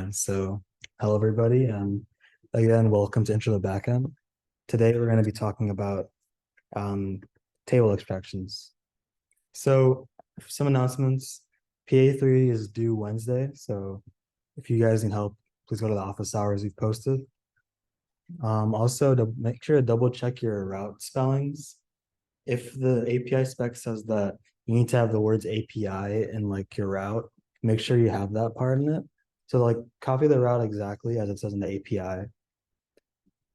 Fine. So, hello everybody, and again, welcome to Intro to Backend. Today we're going to be talking about um, table abstractions. So, some announcements. PA3 is due Wednesday, so if you guys need help, please go to the office hours we've posted. Also, to make sure to double check your route spellings. If the API spec says that you need to have the words API in like your route, make sure you have that part in it. So like copy the route exactly as it says in the API.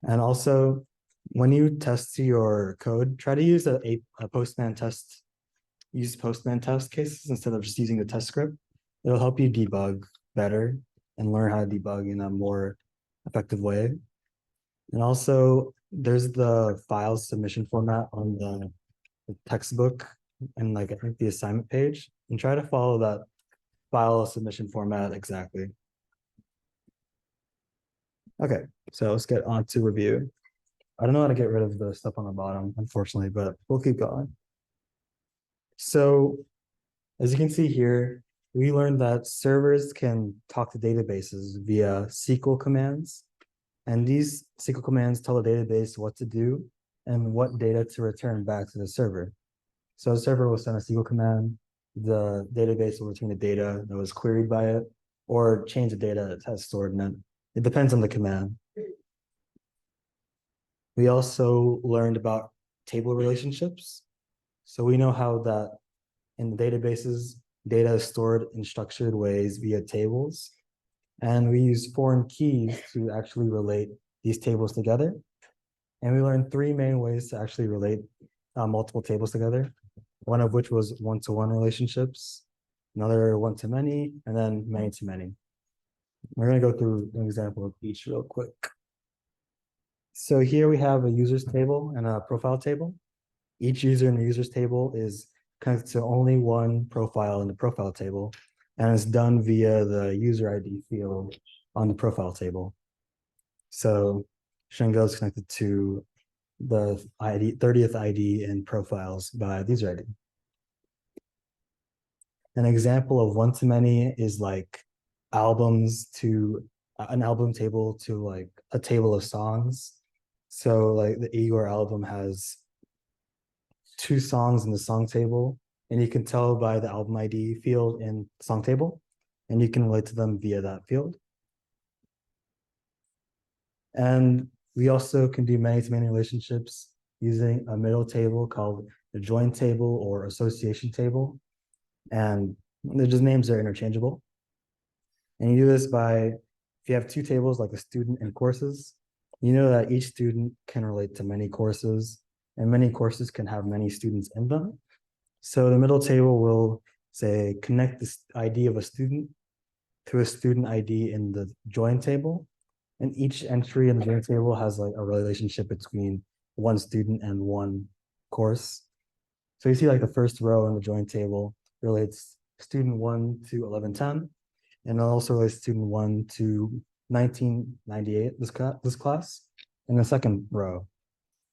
And also when you test your code, try to use a Postman test, use Postman test cases instead of just using the test script. It'll help you debug better and learn how to debug in a more effective way. And also there's the file submission format on the textbook and like I think the assignment page, and try to follow that file submission format exactly. Okay, so let's get on to review. I don't know how to get rid of the stuff on the bottom, unfortunately, but we'll keep going. So as you can see here, we learned that servers can talk to databases via SQL commands. And these SQL commands tell the database what to do and what data to return back to the server. So the server will send a SQL command, the database will return the data that was queried by it, or change the data it has stored in it. It depends on the command. We also learned about table relationships. So we know how that in the databases, data is stored in structured ways via tables. And we use foreign keys to actually relate these tables together. And we learned three main ways to actually relate multiple tables together, one of which was one-to-one relationships, another one-to-many, and then many-to-many. We're going to go through an example of each real quick. So here we have a users table and a profile table. Each user in the users table is connected to only one profile in the profile table, and it's done via the user ID field on the profile table. So Shingo is connected to the 30th ID in profiles by the user ID. An example of one-to-many is like albums to an album table to like a table of songs. So like the Igor album has 2 songs in the song table, and you can tell by the album ID field in song table, and you can relate to them via that field. And we also can do many-to-many relationships using a middle table called the join table or association table. And they're just names are interchangeable. And you do this by, if you have 2 tables like a student and courses, you know that each student can relate to many courses, and many courses can have many students in them. So the middle table will say connect this ID of a student to a student ID in the join table. And each entry in the join table has like a relationship between one student and one course. So you see like the first row in the join table relates student 1 to 1110, and it also relates student 1 to 1998, this class, in the second row.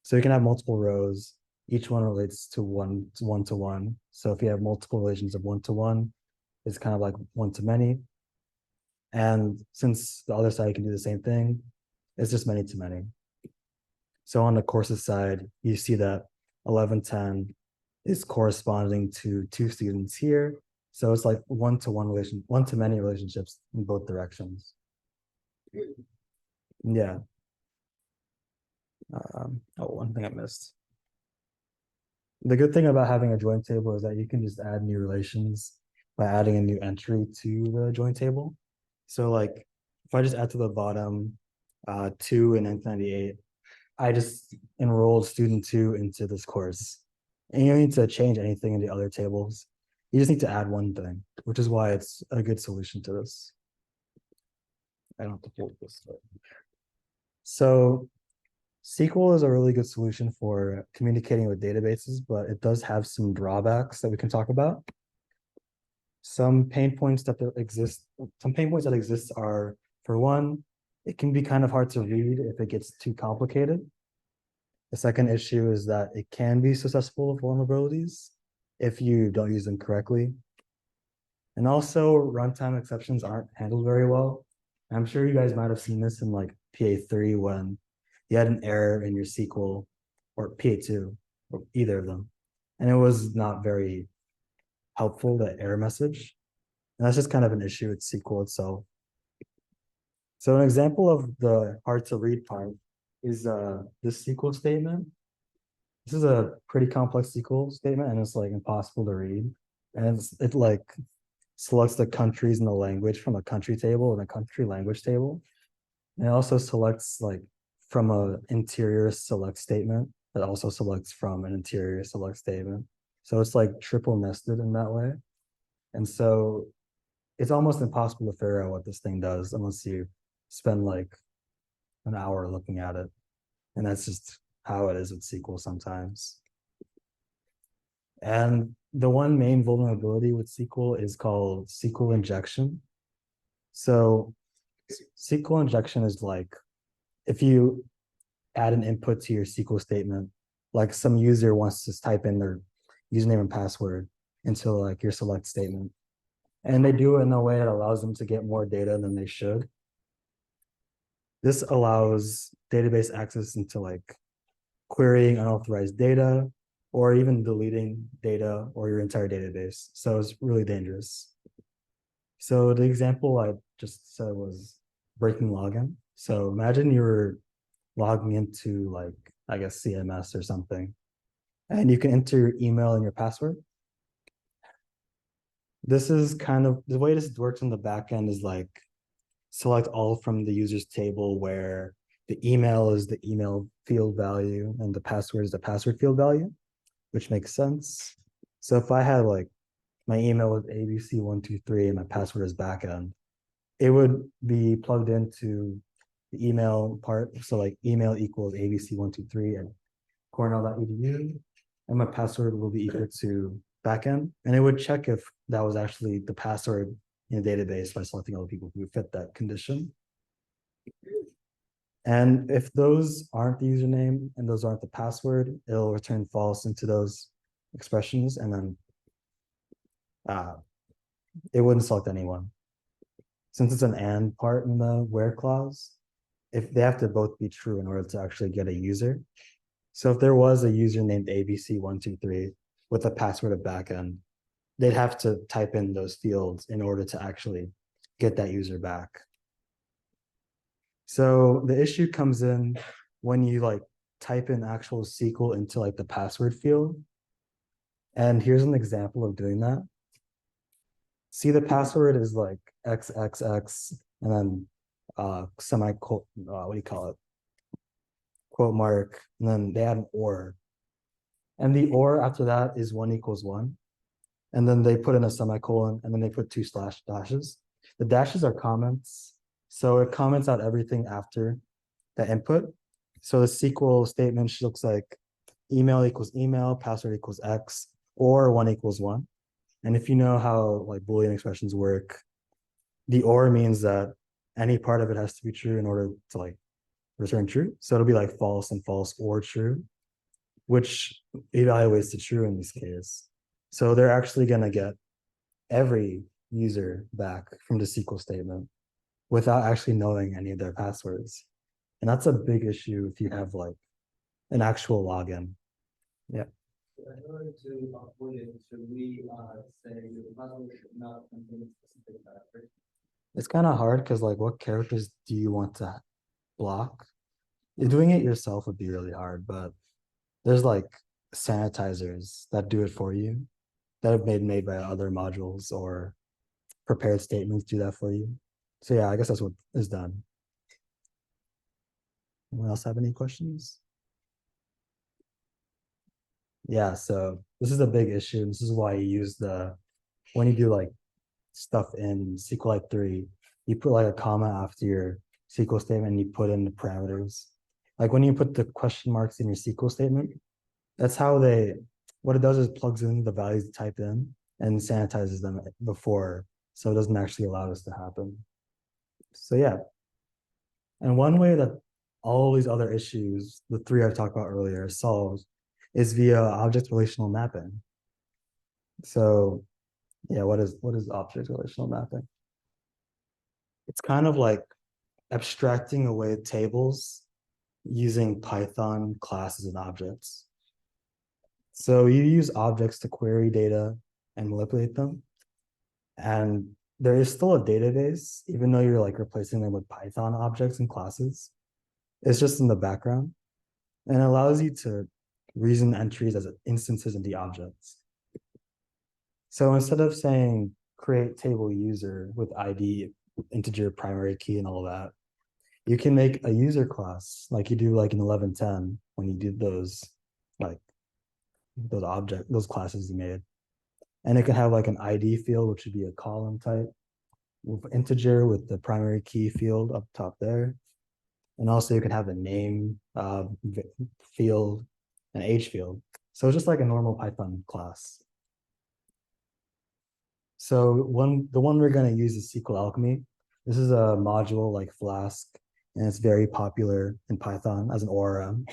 So you can have multiple rows. Each one relates to one-to-one. So if you have multiple relations of one-to-one, it's kind of like one-to-many. And since the other side can do the same thing, it's just many-to-many. So on the courses side, you see that 1110 is corresponding to 2 students here. So it's like one-to-many relationships in both directions. Yeah. One thing I missed. The good thing about having a join table is that you can just add new relations by adding a new entry to the join table. So like if I just add to the bottom 2 and 1998, I just enrolled student 2 into this course. And you don't need to change anything in the other tables. You just need to add one thing, which is why it's a good solution to this. I don't have to hold this. So SQL is a really good solution for communicating with databases, but it does have some drawbacks that we can talk about. Some pain points that exist are, for one, it can be kind of hard to read if it gets too complicated. The second issue is that it can be susceptible to vulnerabilities if you don't use them correctly. And also, runtime exceptions aren't handled very well. I'm sure you guys might have seen this in like PA3 when you had an error in your SQL, or PA2, or either of them. And it was not very helpful, the error message. And that's just kind of an issue with SQL itself. So an example of the hard to read part is this SQL statement. This is a pretty complex SQL statement and it's like impossible to read. And it like selects the countries and the language from a country table and a country language table. And it also selects like from a interior select statement that also selects from an interior select statement. So it's like triple nested in that way. And so it's almost impossible to figure out what this thing does unless you spend like an hour looking at it. And that's just how it is with SQL sometimes. And the one main vulnerability with SQL is called SQL injection. So SQL injection is like if you add an input to your SQL statement, like some user wants to type in their username and password into like your select statement. And they do it in a way that allows them to get more data than they should. This allows database access into like querying unauthorized data or even deleting data or your entire database. So it's really dangerous. So the example I just said was breaking login. So imagine you were logging into like, I guess, CMS or something, and you can enter your email and your password. This is kind of the way this works in the backend is like select all from the user's table where the email is the email field value and the password is the password field value, which makes sense. So if I had like my email was ABC123 and my password is backend, it would be plugged into the email part. So like email equals ABC123 at cornell.edu, and my password will be equal to backend. And it would check if that was actually the password in the database by selecting all the people who fit that condition. And if those aren't the username and those aren't the password, it'll return false into those expressions, and then it wouldn't select anyone. Since it's an and part in the where clause, if they have to both be true in order to actually get a user. So if there was a user named ABC123 with a password of backend, they'd have to type in those fields in order to actually get that user back. So the issue comes in when you like type in actual SQL into like the password field. And here's an example of doing that. See, the password is like XXX and then semicolon, what do you call it? Quote mark, and then they add an or. And the or after that is 1 equals 1. And then they put in a semicolon and then they put 2 slash dashes. The dashes are comments. So it comments out everything after the input. So the SQL statement looks like email equals email, password equals X, or 1 equals 1. And if you know how like Boolean expressions work, the or means that any part of it has to be true in order to like return true. So it'll be like false and false or true, which evaluates to true in this case. So they're actually going to get every user back from the SQL statement without actually knowing any of their passwords. And that's a big issue if you have like an actual login. Yeah. In order to avoid it, should we say the password should not contain specific characters? It's kind of hard because like what characters do you want to block? Doing it yourself would be really hard, but there's like sanitizers that do it for you that have been made by other modules, or prepared statements do that for you. So yeah, I guess that's what is done. Anyone else have any questions? Yeah, so this is a big issue. This is why you use when you do like stuff in SQLite 3, you put like a comma after your SQL statement and you put in the parameters. Like when you put the question marks in your SQL statement, that's how what it does is plugs in the values to type in and sanitizes them before, so it doesn't actually allow this to happen. So yeah. And one way that all these other issues, the 3 I talked about earlier, solved is via object relational mapping. So yeah, what is object relational mapping? It's kind of like abstracting away tables using Python classes and objects. So you use objects to query data and manipulate them. And there is still a database, even though you're like replacing them with Python objects and classes. It's just in the background and it allows you to reason entries as instances of the objects. So instead of saying create table user with ID, integer, primary key, and all that, you can make a user class like you do like in 1110 when you did those like those classes you made. And it can have like an ID field, which would be a column type with integer with the primary key field up top there. And also you can have a name field, an age field. So it's just like a normal Python class. So the one we're going to use is SQL Alchemy. This is a module like Flask, and it's very popular in Python as an ORM.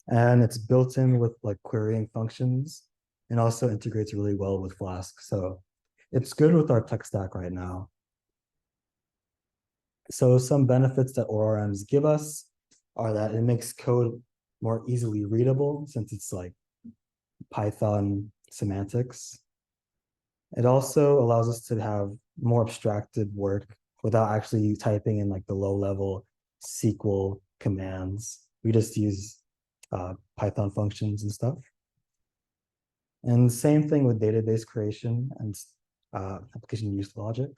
And it's built in with like querying functions and also integrates really well with Flask. So it's good with our tech stack right now. So some benefits that ORMs give us are that it makes code more easily readable since it's like Python semantics. It also allows us to have more abstracted work without actually typing in like the low level SQL commands. We just use Python functions and stuff. And same thing with database creation and application use logic.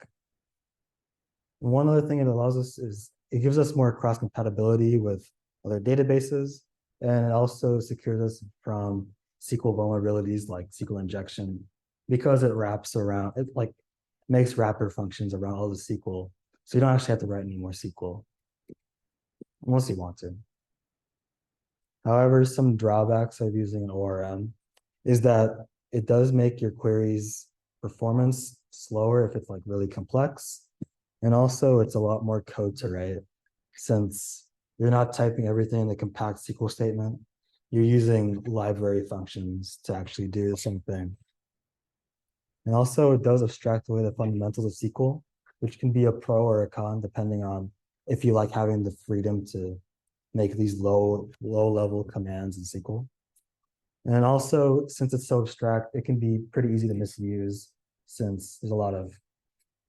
One other thing it allows us is it gives us more cross compatibility with other databases, and it also secures us from SQL vulnerabilities like SQL injection because it wraps around, it like makes wrapper functions around all the SQL. So you don't actually have to write any more SQL unless you want to. However, some drawbacks of using an ORM is that it does make your queries performance slower if it's like really complex. And also it's a lot more code to write since you're not typing everything in the compact SQL statement. You're using library functions to actually do the same thing. And also it does abstract away the fundamentals of SQL, which can be a pro or a con depending on if you like having the freedom to make these low level commands in SQL. And also, since it's so abstract, it can be pretty easy to misuse since there's a lot of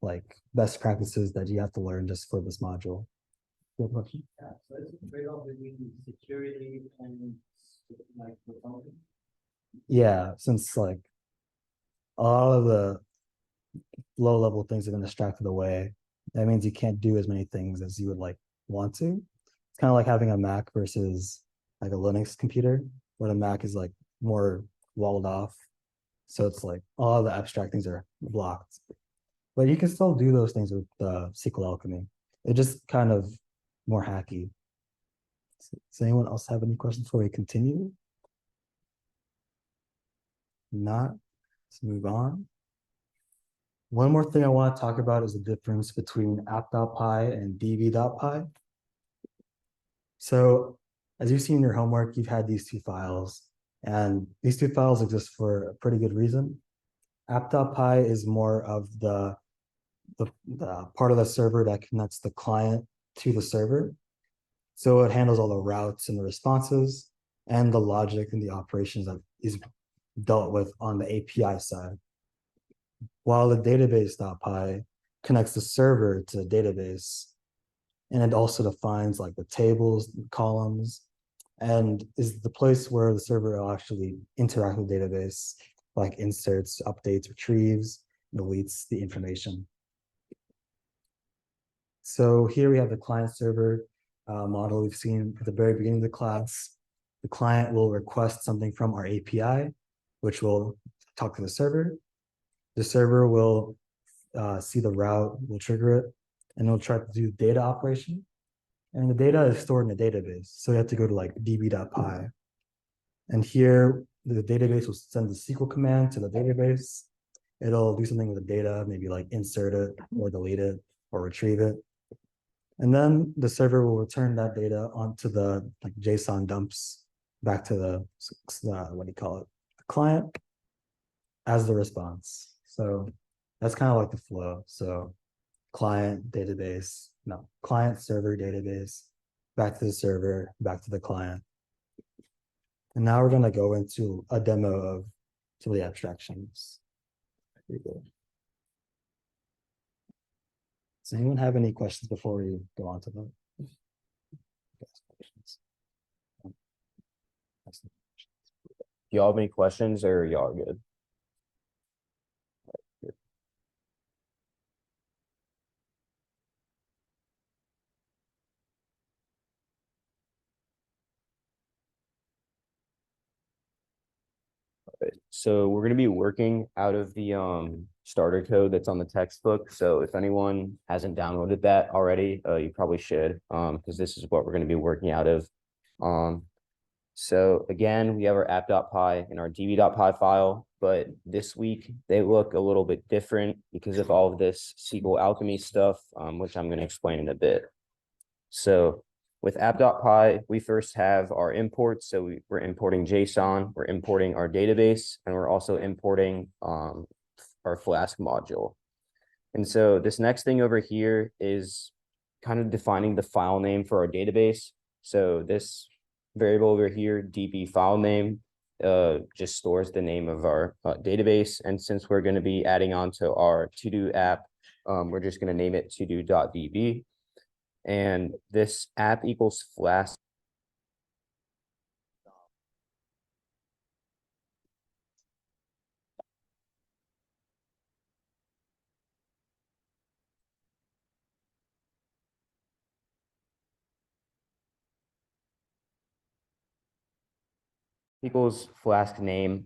like best practices that you have to learn just for this module. Yeah, so it's a trade-off between security and like performance. Yeah, since like a lot of the low level things have been abstracted away, that means you can't do as many things as you would like want to. It's kind of like having a Mac versus like a Linux computer, where the Mac is like more walled off. So it's like all the abstract things are blocked. But you can still do those things with SQL Alchemy. It's just kind of more hacky. Does anyone else have any questions before we continue? Not, let's move on. One more thing I want to talk about is the difference between app.py and db.py. So as you've seen in your homework, you've had these two files, and these two files exist for a pretty good reason. App.py is more of the part of the server that connects the client to the server. So it handles all the routes and the responses and the logic and the operations that is dealt with on the API side. While the database.py connects the server to the database, and it also defines like the tables, the columns, and is the place where the server will actually interact with the database, like inserts, updates, retrieves, deletes the information. So here we have the client server model we've seen at the very beginning of the class. The client will request something from our API, which will talk to the server. The server will see the route, will trigger it, and it'll try to do data operation. And the data is stored in a database. So you have to go to like db.py. And here the database will send the SQL command to the database. It'll do something with the data, maybe like insert it or delete it or retrieve it. And then the server will return that data onto the like JSON dumps back to the what do you call it, the client as the response. So that's kind of like the flow. So client, database, no, client server database, back to the server, back to the client. And now we're going to go into a demo of some of the abstractions. Here we go. Does anyone have any questions before we go on to them? Do y'all have any questions or y'all good? So we're going to be working out of the starter code that's on the textbook. So if anyone hasn't downloaded that already, you probably should, because this is what we're going to be working out of. So again, we have our app.py and our db.py file, but this week they look a little bit different because of all of this SQL alchemy stuff, which I'm going to explain in a bit. So with app.py, we first have our imports. So we're importing JSON, we're importing our database, and we're also importing our Flask module. And so this next thing over here is kind of defining the file name for our database. So this variable over here, db file name, just stores the name of our database. And since we're going to be adding on to our to-do app, we're just going to name it todo.db. And this app equals Flask. Equals Flask name.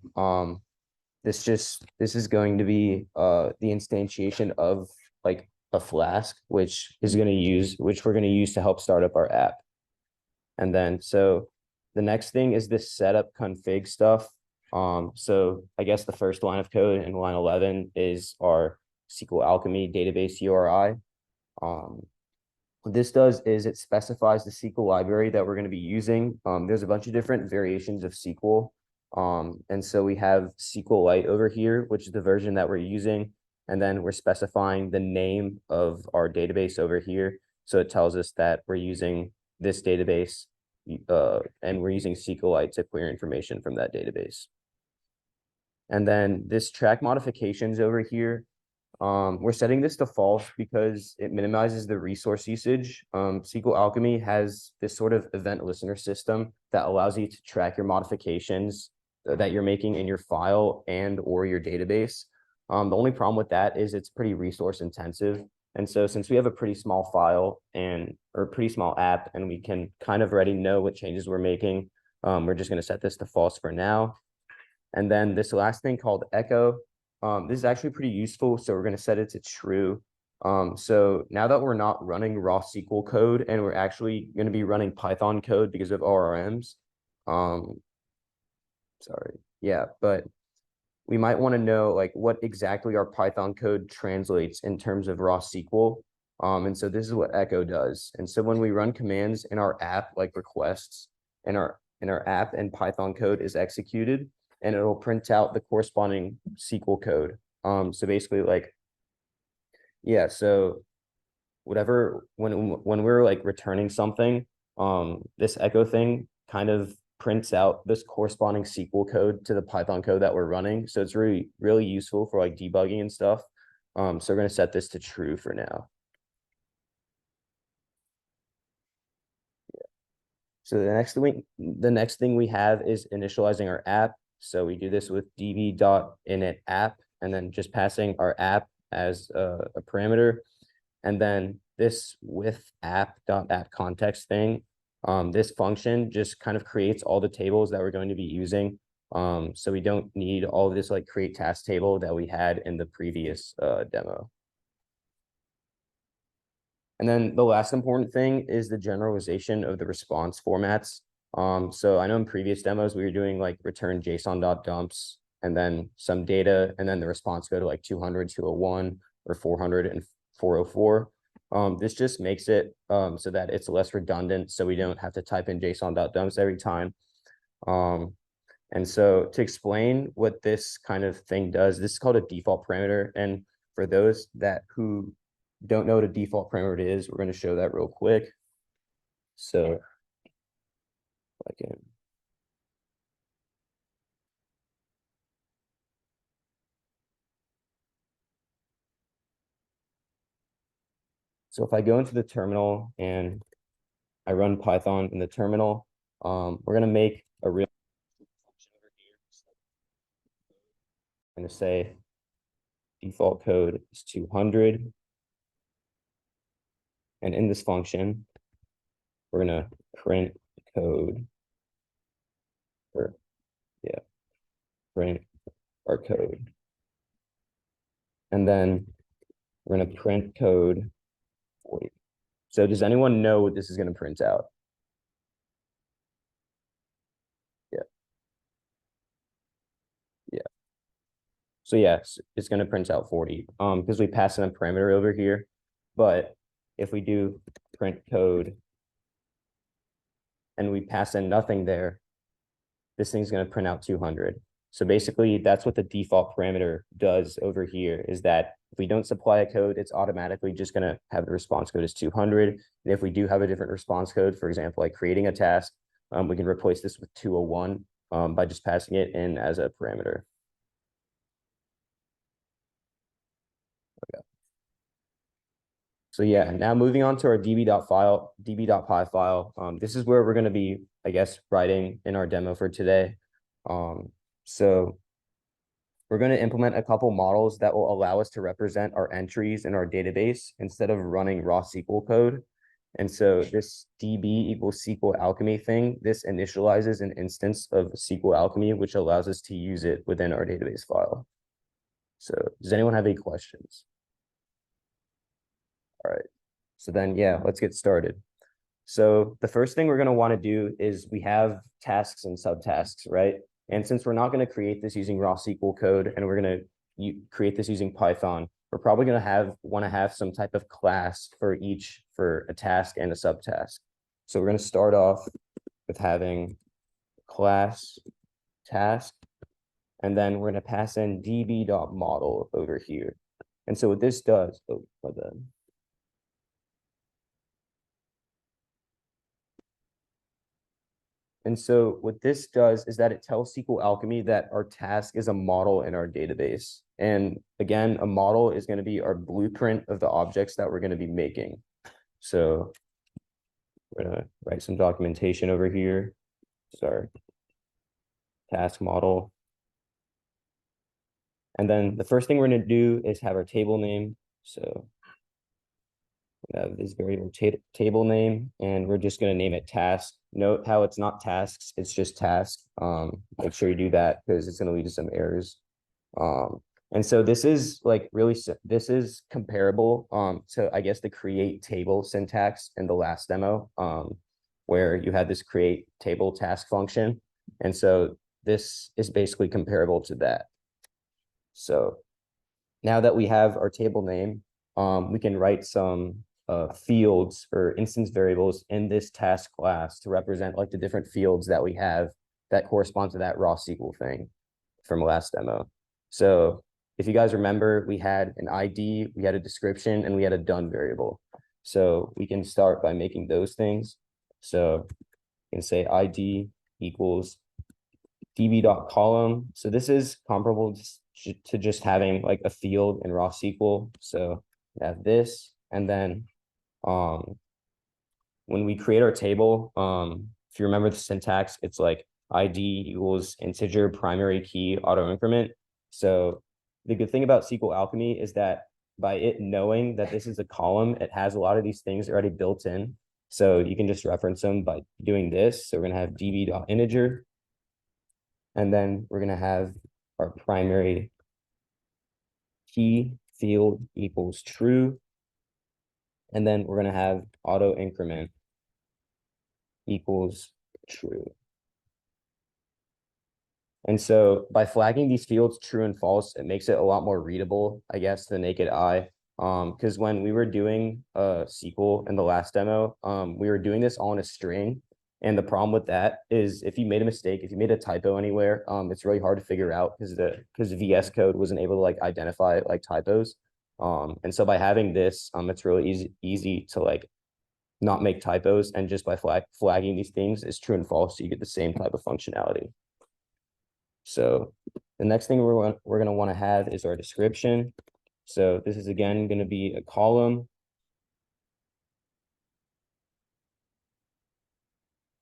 This is going to be the instantiation of like a Flask, which we're going to use to help start up our app. And then so the next thing is this setup config stuff. So I guess the first line of code in line 11 is our SQL Alchemy database URI. What this does is it specifies the SQL library that we're going to be using. There's a bunch of different variations of SQL. And so we have SQLite over here, which is the version that we're using. And then we're specifying the name of our database over here. So it tells us that we're using this database and we're using SQLite to query information from that database. And then this track modifications over here, we're setting this to false because it minimizes the resource usage. SQL Alchemy has this sort of event listener system that allows you to track your modifications that you're making in your file and or your database. The only problem with that is it's pretty resource intensive. And so since we have a pretty small file or a pretty small app, and we can kind of already know what changes we're making, we're just going to set this to false for now. And then this last thing called echo, this is actually pretty useful. So we're going to set it to true. So now that we're not running raw SQL code and we're actually going to be running Python code because of ORMs, but we might want to know like what exactly our Python code translates in terms of raw SQL. And so this is what echo does. And so when we run commands in our app, like requests, and our app and Python code is executed, and it'll print out the corresponding SQL code. So basically like, yeah, so whatever, when we're like returning something, this echo thing kind of prints out this corresponding SQL code to the Python code that we're running. So it's really, really useful for like debugging and stuff. So we're going to set this to true for now. Yeah. So the next thing we have is initializing our app. So we do this with db.init app, and then just passing our app as a parameter. And then this with app.app context thing, this function just kind of creates all the tables that we're going to be using. So we don't need all of this like create task table that we had in the previous demo. And then the last important thing is the generalization of the response formats. So I know in previous demos, we were doing like return JSON.dumps and then some data, and then the response go to like 200, 201, or 400 and 404. This just makes it so that it's less redundant, so we don't have to type in JSON.dumps every time. And so to explain what this kind of thing does, this is called a default parameter. And for those who don't know what a default parameter is, we're going to show that real quick. So I can. So if I go into the terminal and I run Python in the terminal, we're going to make a real function over here. I'm going to say default code is 200. And in this function, we're going to print code, or print our code. And then we're going to print code 40. So does anyone know what this is going to print out? Yeah. Yeah. So yes, it's going to print out 40 because we pass in a parameter over here. But if we do print code and we pass in nothing there, this thing's going to print out 200. So basically, that's what the default parameter does over here, is that if we don't supply a code, it's automatically just going to have the response code as 200. And if we do have a different response code, for example, like creating a task, we can replace this with 201 by just passing it in as a parameter. Okay. So yeah, now moving on to our db.py file. This is where we're going to be, I guess, writing in our demo for today. So we're going to implement a couple models that will allow us to represent our entries in our database instead of running raw SQL code. And so this db equals SQL Alchemy thing, this initializes an instance of SQL Alchemy, which allows us to use it within our database file. So does anyone have any questions? All right. So then, yeah, let's get started. So the first thing we're going to want to do is we have tasks and subtasks, right? And since we're not going to create this using raw SQL code and we're going to create this using Python, we're probably going to want to have some type of class for a task and a subtask. So we're going to start off with having class task, and then we're going to pass in db.model over here. And so what this does, oh, my bad. And so what this does is that it tells SQL Alchemy that our task is a model in our database. And again, a model is going to be our blueprint of the objects that we're going to be making. So we're going to write some documentation over here. Sorry. Task model. And then the first thing we're going to do is have our table name. So we have this variable table name, and we're just going to name it task. Note how it's not tasks, it's just task. Make sure you do that because it's going to lead to some errors. And so this is like really, this is comparable to, I guess, the create table syntax in the last demo, where you had this create table task function. And so this is basically comparable to that. So now that we have our table name, we can write some fields or instance variables in this task class to represent like the different fields that we have that correspond to that raw SQL thing from last demo. So if you guys remember, we had an ID, we had a description, and we had a done variable. So we can start by making those things. So you can say ID equals db.column. So this is comparable to just having like a field in raw SQL. So we have this, and then when we create our table, if you remember the syntax, it's like ID equals integer primary key auto increment. So the good thing about SQL Alchemy is that by it knowing that this is a column, it has a lot of these things already built in. So you can just reference them by doing this. So we're going to have db.integer. And then we're going to have our primary key field equals true. And then we're going to have auto increment equals true. And so by flagging these fields true and false, it makes it a lot more readable, I guess, to the naked eye. Because when we were doing SQL in the last demo, we were doing this all in a string. And the problem with that is if you made a mistake, if you made a typo anywhere, it's really hard to figure out because VS Code wasn't able to like identify like typos. And so by having this, it's really easy to like not make typos, and just by flagging these things as true and false, so you get the same type of functionality. So the next thing we're going to want to have is our description. So this is again going to be a column.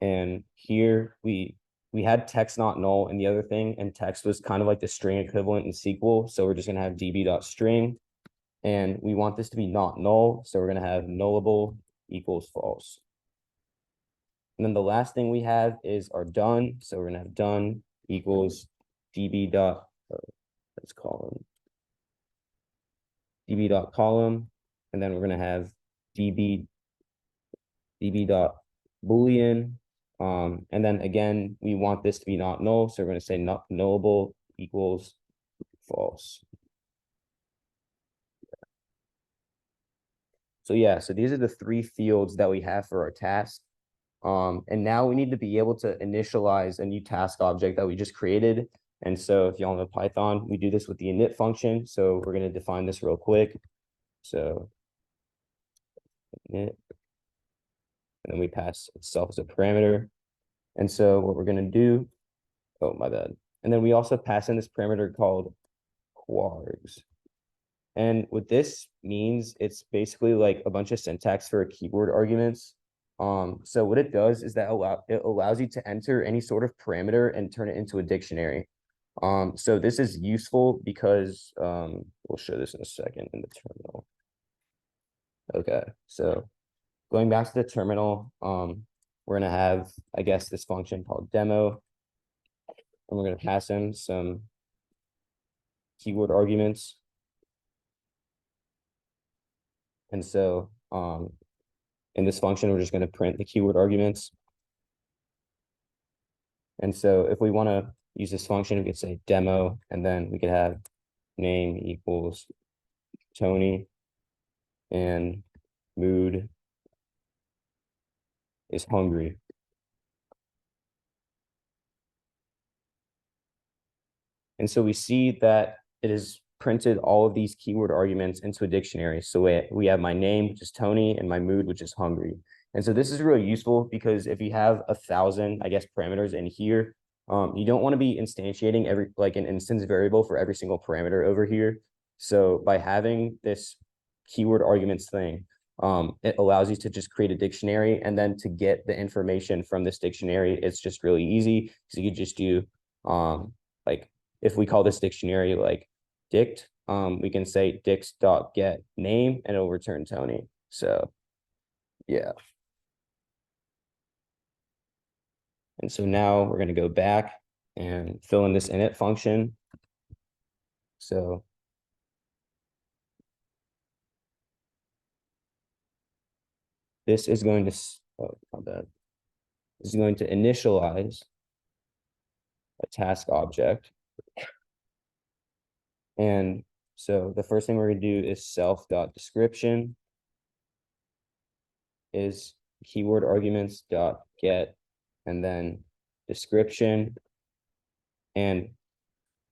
And here we had text not null in the other thing, and text was kind of like the string equivalent in SQL. So we're just going to have db.string, and we want this to be not null. So we're going to have nullable equals false. And then the last thing we have is our done. So we're going to have done equals let's call them db.column, and then we're going to have db.boolean. And then again, we want this to be not null, so we're going to say not nullable equals false. So yeah, so these are the 3 fields that we have for our task. And now we need to be able to initialize a new task object that we just created. And so if y'all know Python, we do this with the init function. So we're going to define this real quick. So init, and then we pass itself as a parameter. And so what we're going to do, oh, my bad. And then we also pass in this parameter called quargs. And what this means, it's basically like a bunch of syntax for keyword arguments. So what it does is that it allows you to enter any sort of parameter and turn it into a dictionary. So this is useful because we'll show this in a second in the terminal. Okay, so going back to the terminal, we're gonna have, I guess, this function called demo, and we're gonna pass in some keyword arguments. And so in this function, we're just going to print the keyword arguments. And so if we want to use this function, we could say demo, and then we could have name equals Tony, and mood is hungry. And so we see that it is printed all of these keyword arguments into a dictionary. So we have my name, which is Tony, and my mood, which is hungry. And so this is really useful because if you have 1,000, I guess, parameters in here, you don't want to be instantiating an instance variable for every single parameter over here. So by having this keyword arguments thing, it allows you to just create a dictionary, and then to get the information from this dictionary, it's just really easy. So you could just do like, if we call this dictionary like dict, we can say dict.get name, and it'll return Tony. So yeah. And so now we're going to go back and fill in this init function. So this is going to, oh, my bad. This is going to initialize a task object. And so the first thing we're going to do is self.description is keyword arguments dot get, and then description. And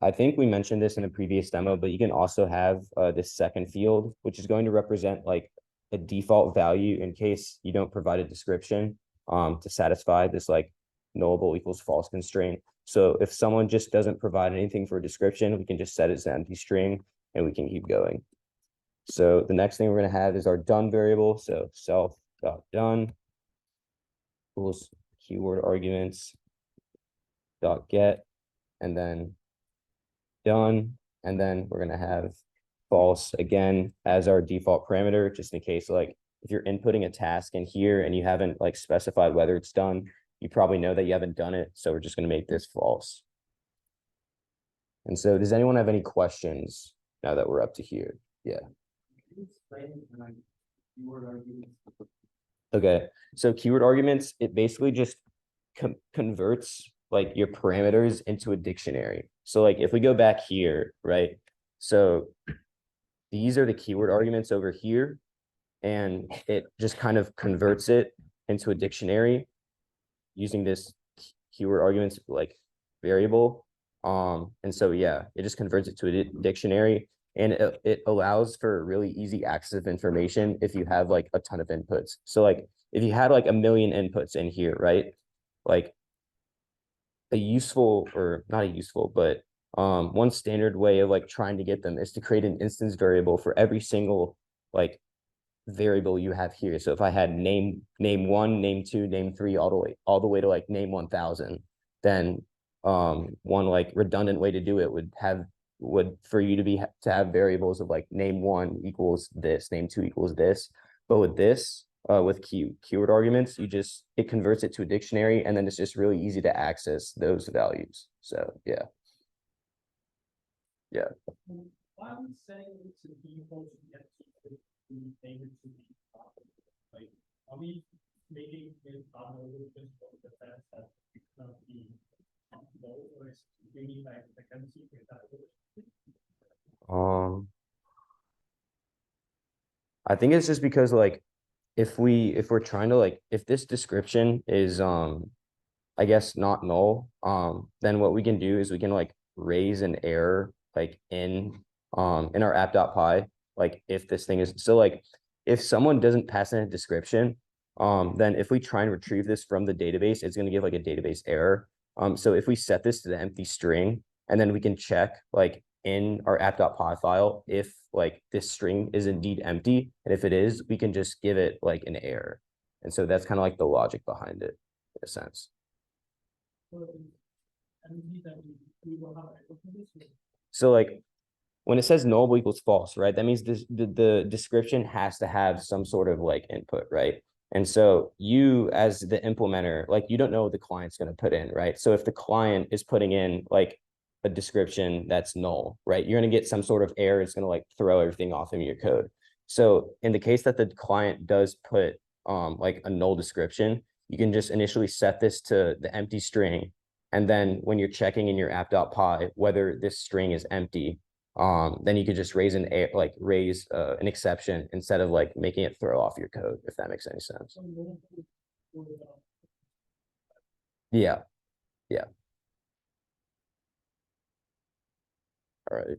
I think we mentioned this in a previous demo, but you can also have this second field, which is going to represent like a default value in case you don't provide a description to satisfy this like nullable equals false constraint. So if someone just doesn't provide anything for a description, we can just set it as an empty string and we can keep going. So the next thing we're going to have is our done variable. So self.done equals keyword arguments dot get, and then done, and then we're going to have false again as our default parameter, just in case like if you're inputting a task in here and you haven't like specified whether it's done, you probably know that you haven't done it, so we're just going to make this false. And so does anyone have any questions now that we're up to here? Yeah. Okay, so keyword arguments, it basically just converts like your parameters into a dictionary. So like if we go back here, right? So these are the keyword arguments over here, and it just kind of converts it into a dictionary using this keyword arguments like variable. And so yeah, it just converts it to a dictionary. and it allows for really easy access of information if you have like a ton of inputs. So like if you had like a million inputs in here, right? Like a useful, or not a useful, but one standard way of like trying to get them is to create an instance variable for every single like variable you have here. So if I had name one, name two, name three, all the way to like name 1000, then one like redundant way to do it would for you to have variables of like name one equals this, name two equals this. But with this, with keyword arguments, it converts it to a dictionary, and then it's just really easy to access those values. So yeah. I would say it's a default to get to the name to be like, are we making it just for the fact that it cannot be low, or is it really like the currency with that? I think it's just because like if we're trying to like, if this description is I guess not null, then what we can do is we can like raise an error like in our app.py, like if this thing is, so like if someone doesn't pass in a description, then if we try and retrieve this from the database, it's going to give like a database error. So if we set this to the empty string, and then we can check like in our app.py file if like this string is indeed empty, and if it is, we can just give it like an error. And so that's kind of like the logic behind it in a sense. So like when it says nullable equals false, right? That means the description has to have some sort of like input, right? And so you as the implementer, like you don't know what the client's going to put in, right? So if the client is putting in like a description that's null, right? You're going to get some sort of error. It's going to like throw everything off in your code. So in the case that the client does put like a null description, you can just initially set this to the empty string. And then when you're checking in your app.py whether this string is empty, then you could just raise an exception instead of like making it throw off your code, if that makes any sense. Yeah. Yeah. All right.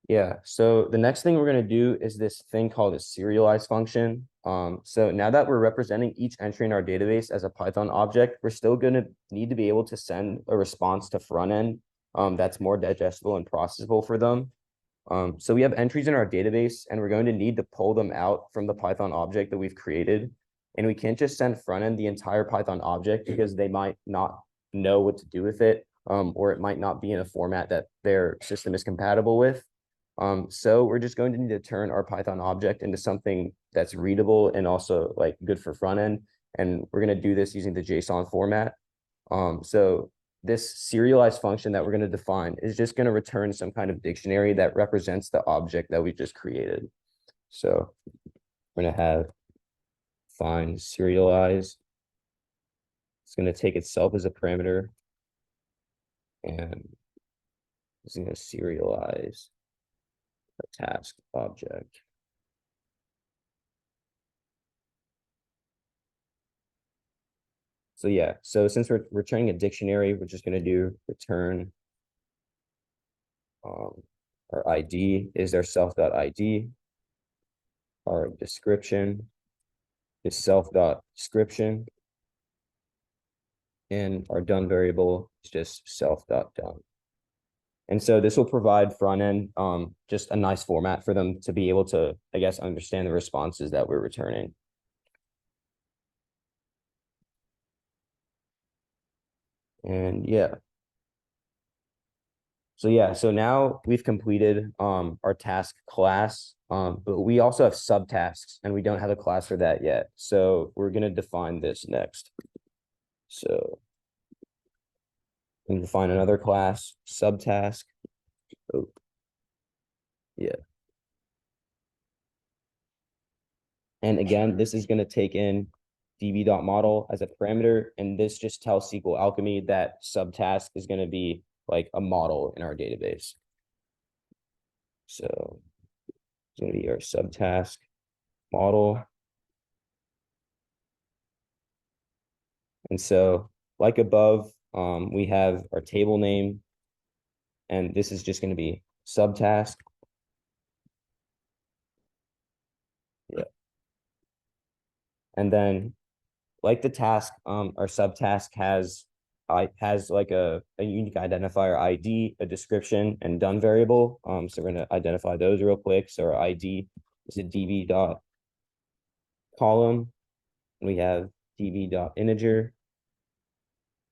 Yeah, so the next thing we're going to do is this thing called a serialize function. So now that we're representing each entry in our database as a Python object, we're still going to need to be able to send a response to front end that's more digestible and processable for them. So we have entries in our database, and we're going to need to pull them out from the Python object that we've created. And we can't just send front end the entire Python object because they might not know what to do with it, or it might not be in a format that their system is compatible with. So we're just going to need to turn our Python object into something that's readable and also like good for front end. And we're going to do this using the JSON format. So this serialized function that we're going to define is just going to return some kind of dictionary that represents the object that we just created. So we're going to have find serialize. It's going to take itself as a parameter, and it's going to serialize a task object. So yeah, so since we're returning a dictionary, we're just going to do return our ID is our self.id. Our description is self.description. And our done variable is just self.done. And so this will provide front end just a nice format for them to be able to, I guess, understand the responses that we're returning. And yeah. So yeah, so now we've completed our task class, but we also have subtasks, and we don't have a class for that yet. So we're going to define this next. So I'm going to define another class, subtask. Oh, yeah. And again, this is going to take in db.model as a parameter, and this just tells SQL Alchemy that subtask is going to be like a model in our database. So it's going to be our subtask model. And so like above, we have our table name, and this is just going to be subtask. Yeah. And then like the task, our subtask has like a unique identifier ID, a description, and done variable. So we're going to identify those real quick. So our ID is a db.column. We have db.integer.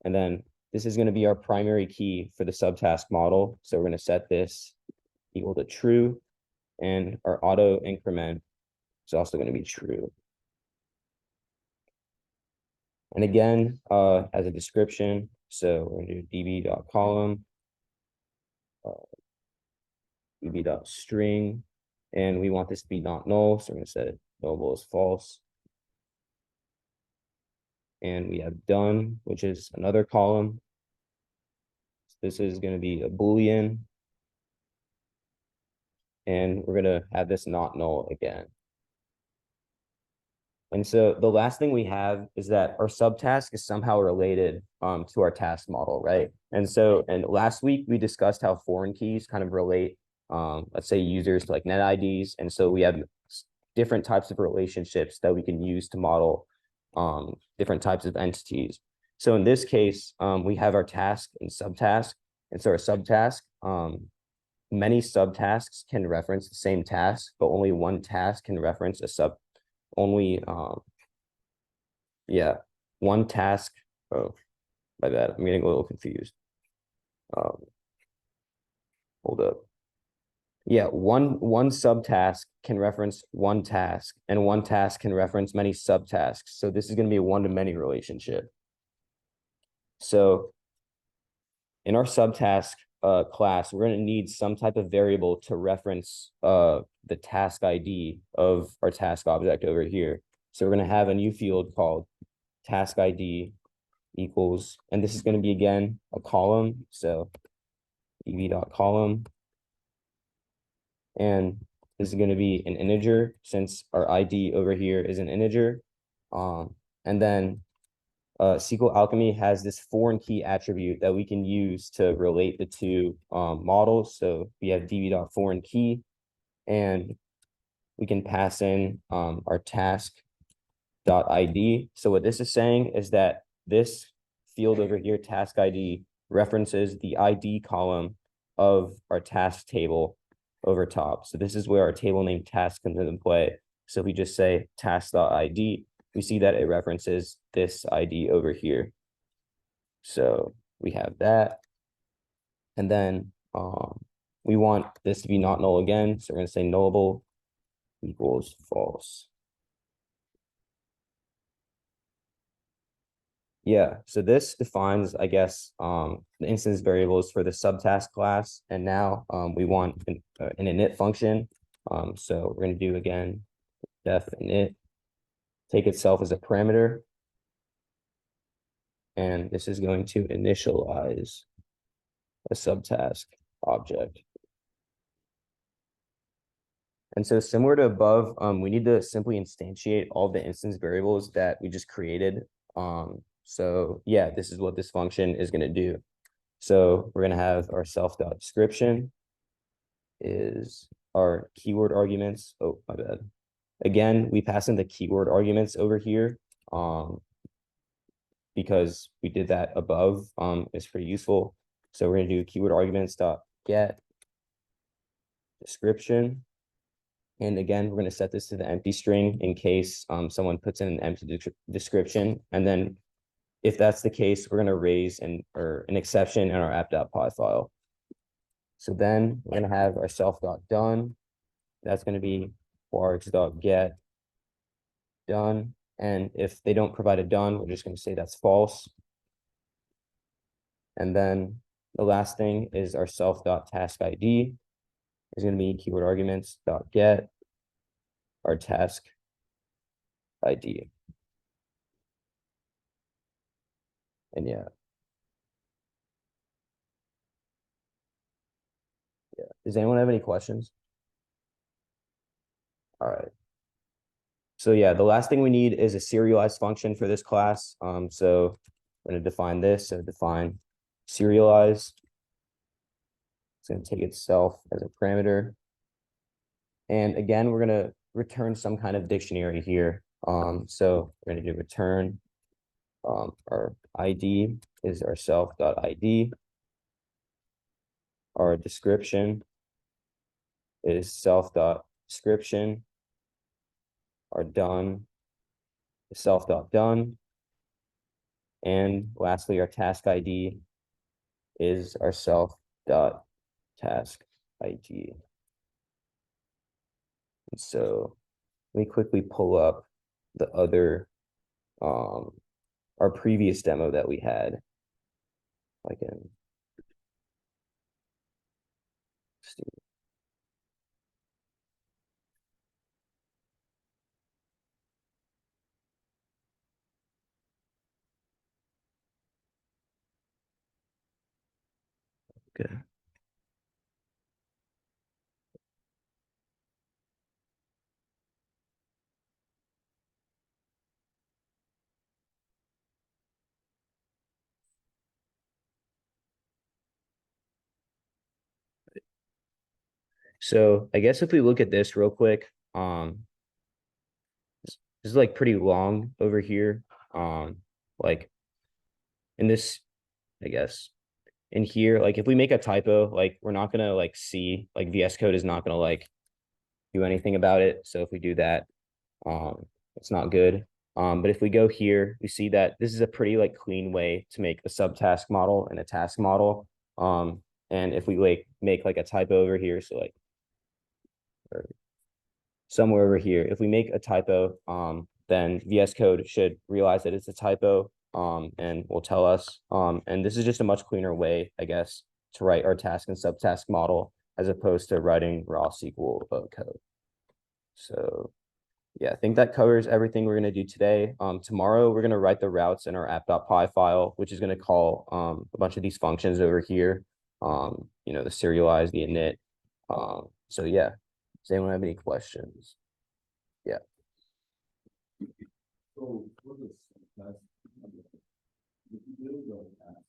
And then this is going to be our primary key for the subtask model. So we're going to set this equal to true, and our auto increment is also going to be true. And again, as a description, so we're going to do db.column, db.string, and we want this to be not null, so we're going to set it nullable as false. And we have done, which is another column. So this is going to be a Boolean, and we're going to have this not null again. And so the last thing we have is that our subtask is somehow related to our task model, right? And so, and last week we discussed how foreign keys kind of relate, let's say users to like net IDs. And so we have different types of relationships that we can use to model different types of entities. So in this case, we have our task and subtask. And so our subtask, many subtasks can reference the same task, but only one task can reference a one task. Oh, my bad. I'm getting a little confused. Hold up. Yeah, one subtask can reference one task, and one task can reference many subtasks. So this is going to be a one-to-many relationship. So in our subtask class, we're going to need some type of variable to reference the task ID of our task object over here. So we're going to have a new field called task ID equals, and this is going to be again a column. So db.column, and this is going to be an integer since our ID over here is an integer. And then SQL Alchemy has this foreign key attribute that we can use to relate the two models. So we have db.foreign key, and we can pass in our task.id. So what this is saying is that this field over here, task ID, references the ID column of our task table over top. So this is where our table name task comes into play. So if we just say task.id, we see that it references this ID over here. So we have that. And then we want this to be not null again. So we're going to say nullable equals false. Yeah, so this defines, I guess, the instance variables for the subtask class. And now we want an init function. So we're going to do again, def init, take itself as a parameter. And this is going to initialize a subtask object. And so similar to above, we need to simply instantiate all the instance variables that we just created. So yeah, this is what this function is going to do. So we're going to have our self.description is our keyword arguments. Oh, my bad. Again, we pass in the keyword arguments over here because we did that above. It's pretty useful. So we're going to do keyword arguments dot get description. And again, we're going to set this to the empty string in case someone puts in an empty description. And then if that's the case, we're going to raise an exception in our app.py file. So then we're going to have our self.done. That's going to be wargs.get done. And if they don't provide a done, we're just going to say that's false. And then the last thing is our self.task ID is going to be keyword arguments.get our task ID. And yeah. Does anyone have any questions? All right. So yeah, the last thing we need is a serialized function for this class. So we're going to define this. So define serialize. It's going to take itself as a parameter. And again, we're going to return some kind of dictionary here. So we're going to do return. Our ID is our self.id. Our description is self.description. Our done is self.done. And lastly, our task ID is our self.task ID. And so let me quickly pull up the other, our previous demo that we had. I can see. Okay. So I guess if we look at this real quick, this is like pretty long over here. Like in this, I guess in here, like if we make a typo, like we're not gonna like see, like VS Code is not gonna like do anything about it. So if we do that, it's not good. But if we go here, we see that this is a pretty like clean way to make a subtask model and a task model. And if we like make like a typo over here, so like or somewhere over here, if we make a typo, then VS Code should realize that it's a typo, and will tell us. And this is just a much cleaner way, I guess, to write our task and subtask model as opposed to writing raw SQL code. So yeah, I think that covers everything we're going to do today. Tomorrow, we're going to write the routes in our app.py file, which is going to call a bunch of these functions over here, you know, the serialize, the init. So yeah, does anyone have any questions? Yeah. So for this class, if you build your task,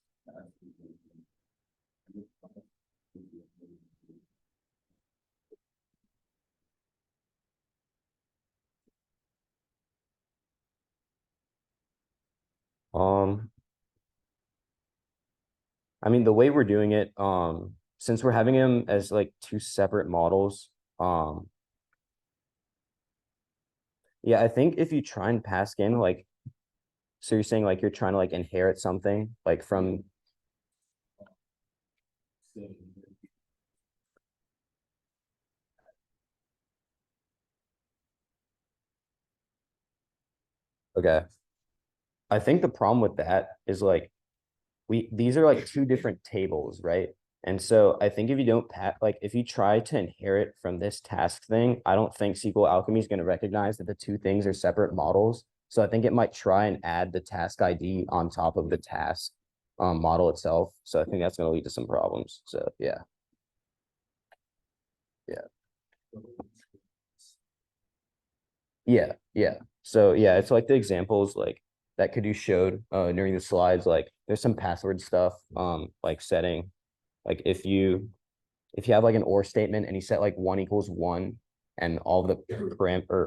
I mean, the way we're doing it, since we're having them as like two separate models, yeah, I think if you try and pass in like, so you're saying like you're trying to like inherit something like from, okay. I think the problem with that is like, these are like two different tables, right? And so I think if you don't like if you try to inherit from this task thing, I don't think SQL Alchemy is going to recognize that the two things are separate models. So I think it might try and add the task ID on top of the task model itself. So I think that's going to lead to some problems. So yeah. Yeah. So yeah, it's like the examples like that could you showed during the slides, like there's some password stuff, like setting, like if you have like an or statement and you set like 1 = 1 and all the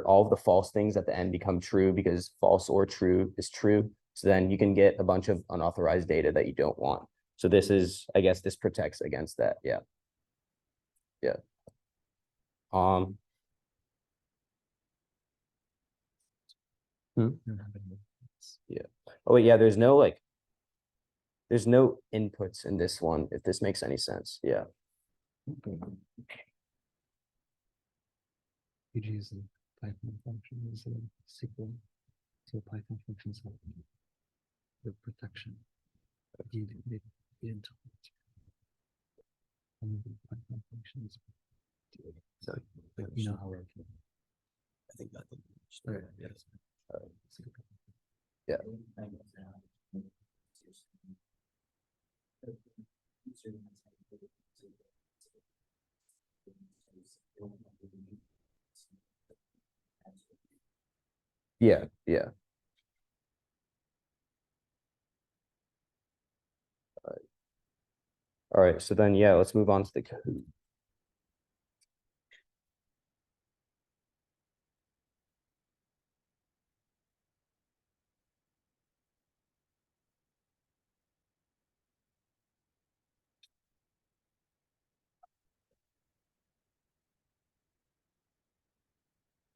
all of the false things at the end become true because false or true is true. So then you can get a bunch of unauthorized data that you don't want. So this is, I guess this protects against that. Yeah. Yeah. Oh wait, yeah, there's no inputs in this one, if this makes any sense. Yeah. You'd use the Python function as a SQL. So Python functions have the protection. You didn't. Python functions. So you know how we're. I think that. Yes. Yeah. Yeah. All right, so then, yeah, let's move on to the Kahoot.